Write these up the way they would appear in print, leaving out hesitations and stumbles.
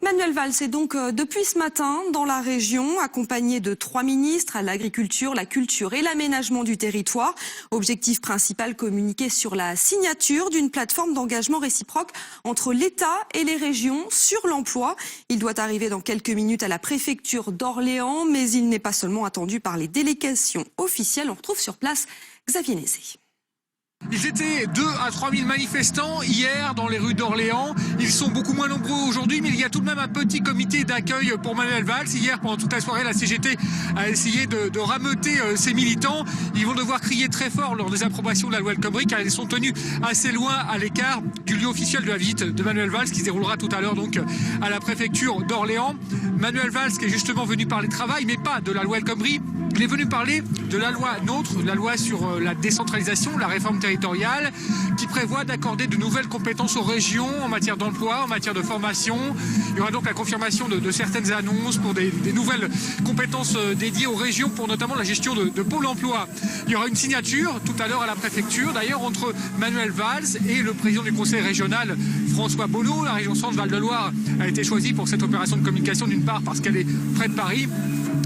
Manuel Valls est donc depuis ce matin dans la région, accompagné de 3 ministres à l'agriculture, la culture et l'aménagement du territoire. Objectif principal, communiquer sur la signature d'une plateforme d'engagement réciproque entre l'État et les régions sur l'emploi. Il doit arriver dans quelques minutes à la préfecture d'Orléans, mais il n'est pas seulement attendu par les délégations officielles. On retrouve sur place Xavier Nézé. Ils étaient 2 à 3 000 manifestants hier dans les rues d'Orléans. Ils sont beaucoup moins nombreux aujourd'hui, mais il y a tout de même un petit comité d'accueil pour Manuel Valls. Hier, pendant toute la soirée, la CGT a essayé de rameuter ses militants. Ils vont devoir crier très fort lors des approbations de la loi El Khomri, car ils sont tenus assez loin à l'écart du lieu officiel de la visite de Manuel Valls, qui se déroulera tout à l'heure donc à la préfecture d'Orléans. Manuel Valls qui est justement venu parler travail, mais pas de la loi El Khomri. Il est venu parler de la loi NOTRe, la loi sur la décentralisation, la réforme territoriale, qui prévoit d'accorder de nouvelles compétences aux régions en matière d'emploi, en matière de formation. Il y aura donc la confirmation de certaines annonces pour des nouvelles compétences dédiées aux régions, pour notamment la gestion de Pôle emploi. Il y aura une signature tout à l'heure à la préfecture, d'ailleurs entre Manuel Valls et le président du conseil régional, François Bonneau. La région Centre Val-de-Loire a été choisie pour cette opération de communication, d'une part parce qu'elle est près de Paris,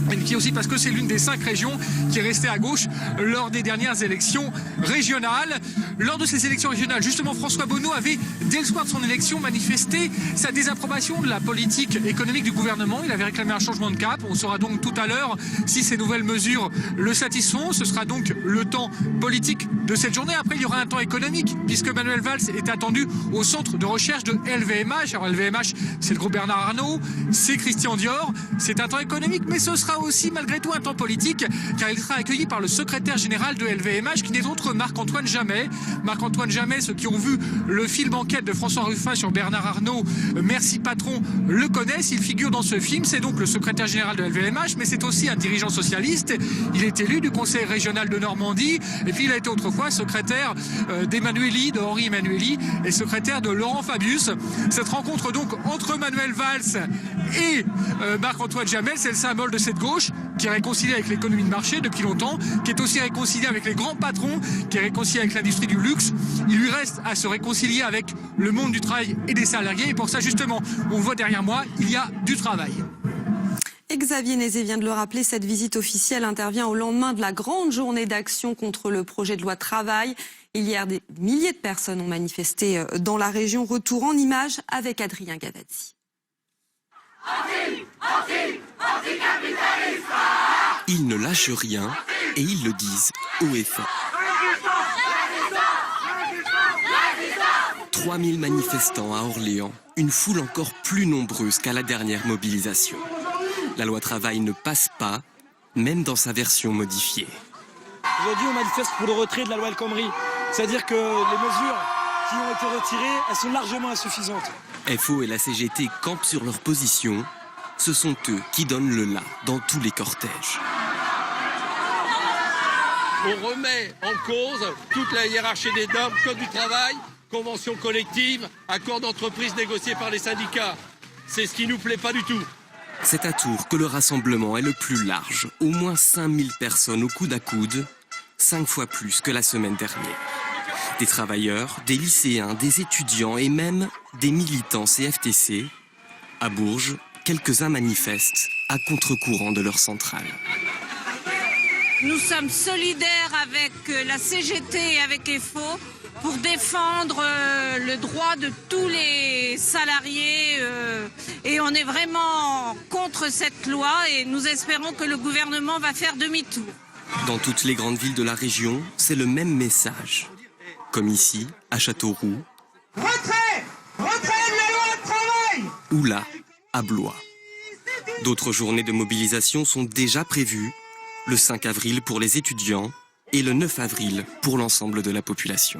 mais qui aussi parce que c'est l'une des 5 régions qui est restée à gauche lors des dernières élections régionales. Lors de ces élections régionales, justement, François Bonneau avait, dès le soir de son élection, manifesté sa désapprobation de la politique économique du gouvernement. Il avait réclamé un changement de cap. On saura donc tout à l'heure si ces nouvelles mesures le satisfont. Ce sera donc le temps politique de cette journée. Après, il y aura un temps économique, puisque Manuel Valls est attendu au centre de recherche de LVMH. Alors LVMH, c'est le groupe Bernard Arnault, c'est Christian Dior. C'est un temps économique, mais ce sera aussi malgré tout un temps politique, car il sera accueilli par le secrétaire général de LVMH, qui n'est autre Marc-Antoine Jamay. Marc-Antoine Jamay, ceux qui ont vu le film enquête de François Ruffin sur Bernard Arnault, Merci Patron, le connaissent. Il figure dans ce film. C'est donc le secrétaire général de LVMH, mais c'est aussi un dirigeant socialiste. Il est élu du conseil régional de Normandie, et puis il a été autrefois secrétaire d'Emmanueli, de Henri Emmanueli, et secrétaire de Laurent Fabius. Cette rencontre donc entre Manuel Valls et Marc-Antoine Jamay, c'est le symbole de cette gauche qui est réconciliée avec l'économie de marché depuis longtemps, qui est aussi réconciliée avec les grands patrons, qui est réconciliée avec l'industrie du luxe. Il lui reste à se réconcilier avec le monde du travail et des salariés. Et pour ça, justement, on voit derrière moi, il y a du travail. Et Xavier Nézé vient de le rappeler, cette visite officielle intervient au lendemain de la grande journée d'action contre le projet de loi travail. Hier, des milliers de personnes ont manifesté dans la région. Retour en images avec Adrien Gavazzi. Ils ne lâchent rien et ils le disent haut et fort. 3000 manifestants à Orléans, une foule encore plus nombreuse qu'à la dernière mobilisation. La loi travail ne passe pas, même dans sa version modifiée. Aujourd'hui, on manifeste pour le retrait de la loi El Khomri. C'est-à-dire que les mesures qui ont été retirées, elles sont largement insuffisantes. FO et la CGT campent sur leur position. Ce sont eux qui donnent le là dans tous les cortèges. On remet en cause toute la hiérarchie des normes, code du travail, convention collective, accord d'entreprise négocié par les syndicats. C'est ce qui nous plaît pas du tout. C'est à Tours que le rassemblement est le plus large. Au moins 5000 personnes au coude à coude, 5 fois plus que la semaine dernière. Des travailleurs, des lycéens, des étudiants et même des militants CFTC. À Bourges, quelques-uns manifestent à contre-courant de leur centrale. Nous sommes solidaires avec la CGT et avec FO pour défendre le droit de tous les salariés et on est vraiment contre cette loi et nous espérons que le gouvernement va faire demi-tour. Dans toutes les grandes villes de la région, c'est le même message. Comme ici, à Châteauroux. Retrait de la loi travail! Ou là, à Blois. D'autres journées de mobilisation sont déjà prévues, le 5 avril pour les étudiants et le 9 avril pour l'ensemble de la population.